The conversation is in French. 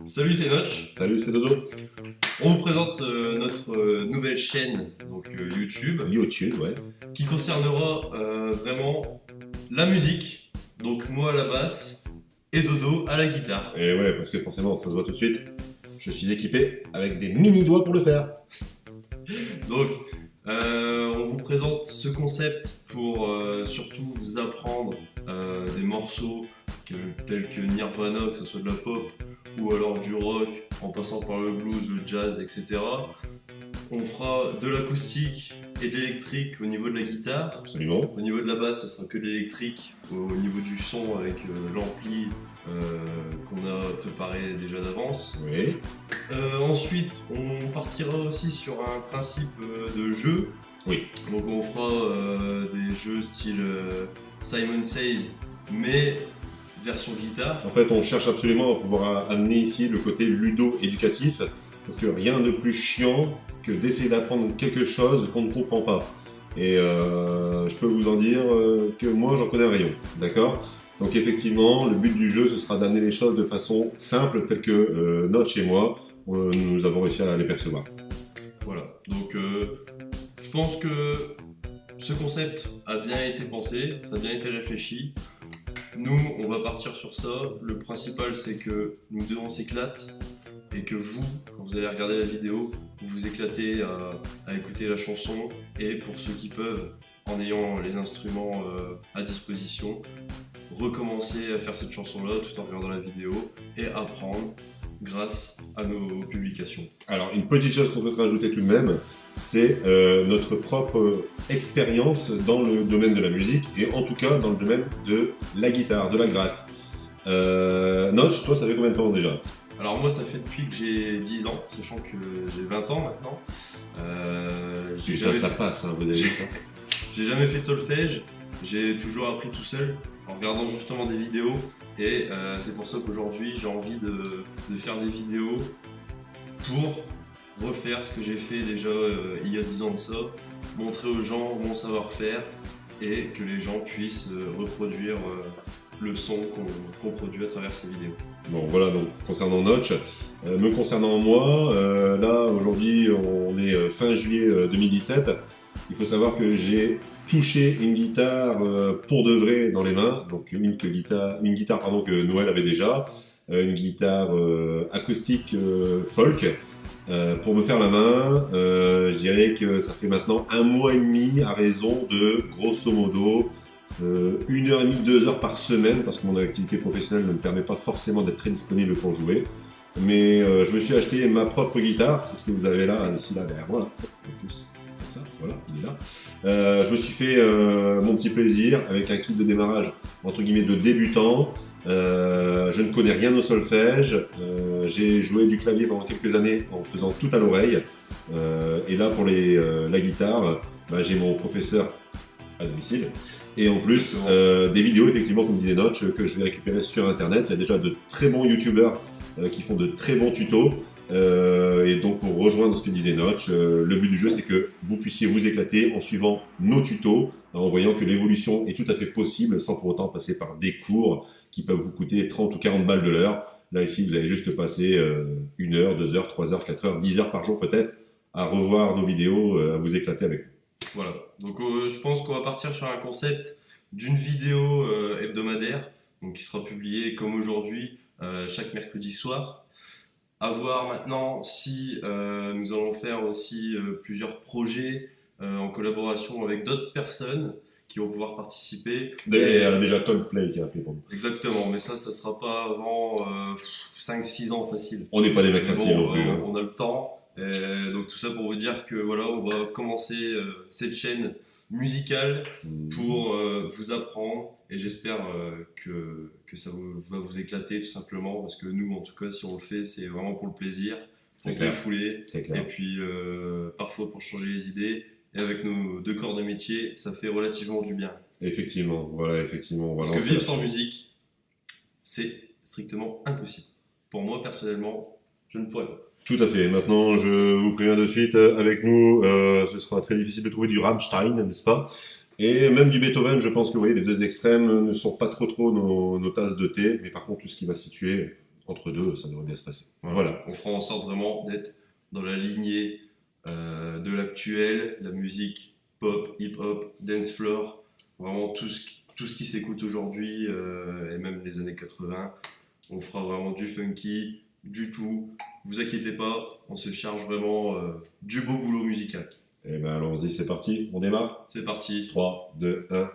Salut, c'est Notch. Salut, c'est Dodo. On vous présente notre nouvelle chaîne donc YouTube YouTube, ouais. qui concernera vraiment la musique. Donc moi à la basse et Dodo à la guitare. Et ouais, parce que forcément, ça se voit tout de suite. Je suis équipé avec des mini-doigts pour le faire. Donc on vous présente ce concept pour surtout vous apprendre des morceaux tels que Nirvana, que ce soit de la pop ou alors du rock, en passant par le blues, le jazz, etc. On fera de l'acoustique et de l'électrique au niveau de la guitare. Absolument. Au niveau de la basse, ça sera que de l'électrique. Au niveau du son, avec l'ampli qu'on a préparé déjà d'avance. Oui. Ensuite, on partira aussi sur un principe de jeu. Oui. Donc on fera des jeux style Simon Says, mais version guitare. En fait, on cherche absolument à pouvoir amener ici le côté ludo-éducatif, parce que rien de plus chiant que d'essayer d'apprendre quelque chose qu'on ne comprend pas. Et je peux vous en dire que moi, j'en connais un rayon, d'accord ? Donc effectivement, le but du jeu, ce sera d'amener les choses de façon simple, telle que Notch et moi, nous avons réussi à les percevoir. Voilà, donc je pense que ce concept a bien été pensé, ça a bien été réfléchi. Nous, on va partir sur ça. Le principal, c'est que nous deux, on s'éclate et que vous, quand vous allez regarder la vidéo, vous vous éclatez à écouter la chanson. Et pour ceux qui peuvent, en ayant les instruments à disposition, recommencer à faire cette chanson-là tout en regardant la vidéo et apprendre grâce à nos publications. Alors, une petite chose qu'on souhaiterait ajouter tout de même, c'est notre propre expérience dans le domaine de la musique, et en tout cas dans le domaine de la guitare, de la gratte. Notch, toi, ça fait combien de temps déjà ? Alors moi, ça fait depuis que j'ai 10 ans, sachant que j'ai 20 ans maintenant. Ça passe, hein, vous avez vu ça ? J'ai jamais fait de solfège, j'ai toujours appris tout seul, en regardant justement des vidéos. Et c'est pour ça qu'aujourd'hui, j'ai envie de faire des vidéos pour refaire ce que j'ai fait déjà il y a 10 ans de ça, montrer aux gens mon savoir-faire et que les gens puissent reproduire le son qu'on produit à travers ces vidéos. Bon, voilà, donc concernant Notch, me concernant moi, là aujourd'hui on est fin juillet 2017. Il faut savoir que j'ai touché une guitare pour de vrai dans les mains, donc une guitare que Noël avait déjà, une guitare acoustique folk. Pour me faire la main, je dirais que ça fait maintenant 1 mois et demi à raison de grosso modo 1h30, 2 heures par semaine, parce que mon activité professionnelle ne me permet pas forcément d'être très disponible pour jouer. Mais je me suis acheté ma propre guitare, c'est ce que vous avez là, ici, là, derrière moi. Comme ça, voilà, il est là. Je me suis fait mon petit plaisir avec un kit de démarrage, entre guillemets, de débutant. Je ne connais rien au solfège. J'ai joué du clavier pendant quelques années en faisant tout à l'oreille. Et là, pour la guitare, j'ai mon professeur à domicile. Et en plus, des vidéos, effectivement, comme disait Notch, que je vais récupérer sur Internet. Il y a déjà de très bons youtubeurs qui font de très bons tutos. Et donc, pour rejoindre ce que disait Notch, le but du jeu, c'est que vous puissiez vous éclater en suivant nos tutos, en voyant que l'évolution est tout à fait possible sans pour autant passer par des cours qui peuvent vous coûter 30 ou 40 balles de l'heure. Là, ici, vous allez juste passer 1 heure, 2 heures, 3 heures, 4 heures, 10 heures par jour peut-être à revoir nos vidéos, à vous éclater avec nous. Voilà, donc je pense qu'on va partir sur un concept d'une vidéo hebdomadaire, donc qui sera publiée comme aujourd'hui chaque mercredi soir. À voir maintenant si nous allons faire aussi plusieurs projets en collaboration avec d'autres personnes qui vont pouvoir participer. Déjà Coldplay qui a appelé pour nous. Exactement, mais ça sera pas avant 5-6 ans facile. On n'est pas des mecs faciles non plus. On a le temps. Donc tout ça pour vous dire que voilà, on va commencer cette chaîne musicale pour vous apprendre, et j'espère que ça va vous éclater tout simplement, parce que nous en tout cas si on le fait c'est vraiment pour le plaisir, pour se défouler, et puis parfois pour changer les idées, et avec nos 2 corps de métier ça fait relativement du bien. Effectivement, voilà, effectivement. Parce que vivre sans musique c'est strictement impossible. Pour moi personnellement, je ne pourrais pas. Tout à fait. Maintenant, je vous préviens de suite, avec nous, ce sera très difficile de trouver du Rammstein, n'est-ce pas ? Et même du Beethoven, je pense que vous voyez, les 2 extrêmes ne sont pas trop nos tasses de thé, mais par contre, tout ce qui va se situer entre deux, ça devrait bien se passer. Voilà. On fera en sorte vraiment d'être dans la lignée de l'actuel, la musique pop, hip-hop, dance floor, vraiment tout ce qui s'écoute aujourd'hui et même les années 80. On fera vraiment du funky, du tout. Vous inquiétez pas, on se charge vraiment du beau boulot musical. Et ben allons-y, c'est parti, on démarre. C'est parti. 3, 2, 1.